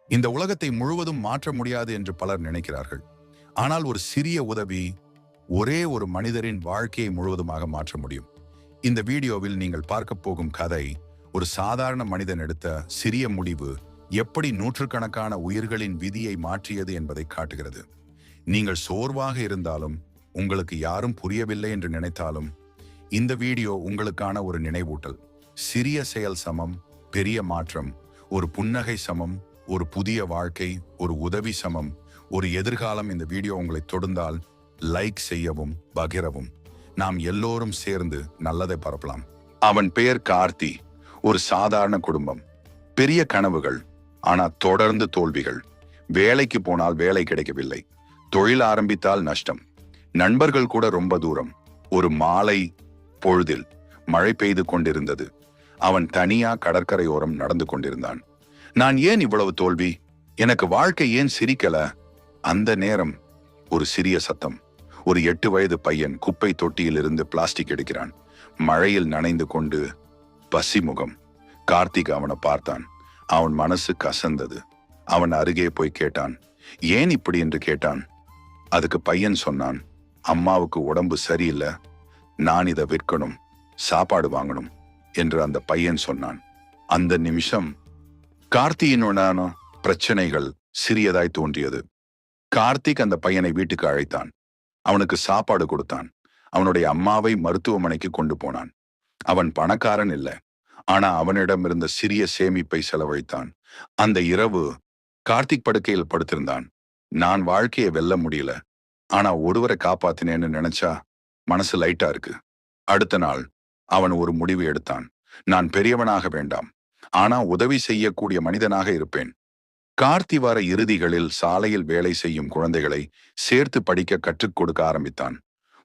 இந்த உலகத்தை முழுவதும் மாற்ற முடியாது என்று பலர் நினைக்கிறார்கள். ஆனால் ஒரு சிறிய உதவி ஒரே ஒரு மனிதரின் வாழ்க்கையை முழுவதுமாக மாற்ற முடியும். இந்த வீடியோவில் நீங்கள் பார்க்க போகும் கதை ஒரு சாதாரண மனிதன் எடுத்த சிறிய முடிவு எப்படி நூற்றுக்கணக்கான உயிர்களின் விதியை மாற்றியது என்பதை காட்டுகிறது. நீங்கள் சோர்வாக இருந்தாலும், உங்களுக்கு யாரும் புரியவில்லை என்று நினைத்தாலும், இந்த வீடியோ உங்களுக்கான ஒரு நினைவூட்டல். சிறிய செயல் சமம் பெரிய மாற்றம், ஒரு புன்னகை சமம் ஒரு புதிய வாழ்க்கை, ஒரு உதவி சமம் ஒரு எதிர்காலம். இந்த வீடியோ உங்களை தொடுந்தால் லைக் செய்யவும் பகிரவும். நாம் எல்லோரும் சேர்ந்து நல்லதை பரப்பலாம். அவன் பெயர் கார்த்தி. ஒரு சாதாரண குடும்பம், பெரிய கனவுகள், ஆனா தொடர்ந்து தோல்விகள். வேலைக்கு போனால் வேலை கிடைக்கவில்லை, தொழில் ஆரம்பித்தால் நஷ்டம், நண்பர்கள் கூட ரொம்ப தூரம். ஒரு மாலை பொழுதில் மழை பெய்து கொண்டிருந்தது. அவன் தனியா கடற்கரையோரம் நடந்து கொண்டிருந்தான். நான் ஏன் இவ்வளவு தோல்வி? எனக்கு வாழ்க்கை ஏன் சிரிக்கல? அந்த நேரம் ஒரு சிறிய சத்தம். ஒரு 8 வயது பையன் குப்பை தொட்டியில் இருந்து பிளாஸ்டிக் எடுக்கிறான். மழையில் நனைந்து கொண்டு பசிமுகம். கார்த்திக் அவனை பார்த்தான். அவன் மனசு கசந்தது. அவன் அருகே போய் கேட்டான், ஏன் இப்படி என்று கேட்டான். அதுக்கு பையன் சொன்னான், அம்மாவுக்கு உடம்பு சரியில்லை, நான் இதை விற்கணும், சாப்பாடு வாங்கணும் என்று அந்த பையன் சொன்னான். அந்த நிமிஷம் கார்த்தியினுடான பிரச்சனைகள் சிறியதாய் தோன்றியது. கார்த்திக் அந்த பையனை வீட்டுக்கு அழைத்தான். அவனுக்கு சாப்பாடு கொடுத்தான். அவனுடைய அம்மாவை மருத்துவமனைக்கு கொண்டு போனான். அவன் பணக்காரன் இல்லை, ஆனா அவனிடம் இருந்த சிறிய சேமிப்பை செலவழித்தான். அந்த இரவு கார்த்திக் படுக்கையில் படுத்திருந்தான். நான் வாழ்க்கையை வெல்ல முடியல, ஆனா ஒருவரை காப்பாத்தினேன்னு நினைச்சா மனசு லைட்டா இருக்கு. அடுத்த நாள் அவன் ஒரு முடிவு எடுத்தான். நான் பெரியவனாக வேண்டாம், ஆனா உதவி செய்யக்கூடிய மனிதனாக இருப்பேன். கார்த்தி வார இறுதிகளில் சாலையில் வேலை செய்யும் குழந்தைகளை சேர்த்து படிக்க கற்றுக் கொடுக்க ஆரம்பித்தான்.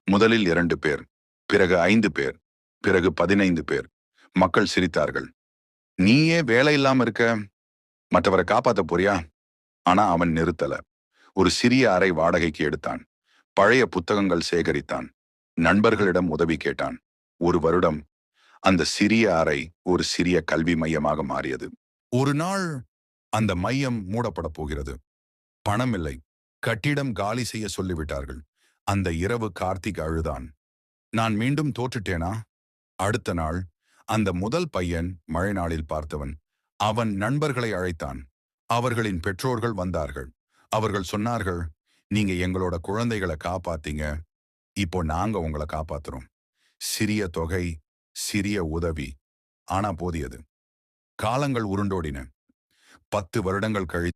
முதலில் 2 பேர், பிறகு 5 பேர், பிறகு 15 பேர். மக்கள் சிரித்தார்கள். நீயே வேலை இல்லாம இருக்க, மற்றவரை காப்பாத்த போறியா? ஆனா அவன் நிறுத்தல. ஒரு சிறிய அறை வாடகைக்கு எடுத்தான். பழைய புத்தகங்கள் சேகரித்தான். நண்பர்களிடம் உதவி கேட்டான். ஒரு வருடம் அந்த சிறிய அறை ஒரு சிறிய கல்வி மையமாக மாறியது. ஒரு நாள் அந்த மையம் மூடப்பட போகிறது. பணம் இல்லை, கட்டிடம் காலி செய்ய சொல்லிவிட்டார்கள். அந்த இரவு கார்த்திக் அழுதான். நான் மீண்டும் தோற்றுட்டேனா? அடுத்த நாள் அந்த முதல் பையன் மழை நாளில் பார்த்தவன். அவன் நண்பர்களை அழைத்தான். அவர்களின் பெற்றோர்கள் வந்தார்கள். அவர்கள் சொன்னார்கள், நீங்க எங்களோட குழந்தைகளை காப்பாத்தீங்க, இப்போ நாங்க உங்களை காப்பாத்துறோம். சிறிய தொகை, சிறிய உதவி, ஆனா போதியது. காலங்கள் உருண்டோடின. 10 வருடங்கள் கழித்து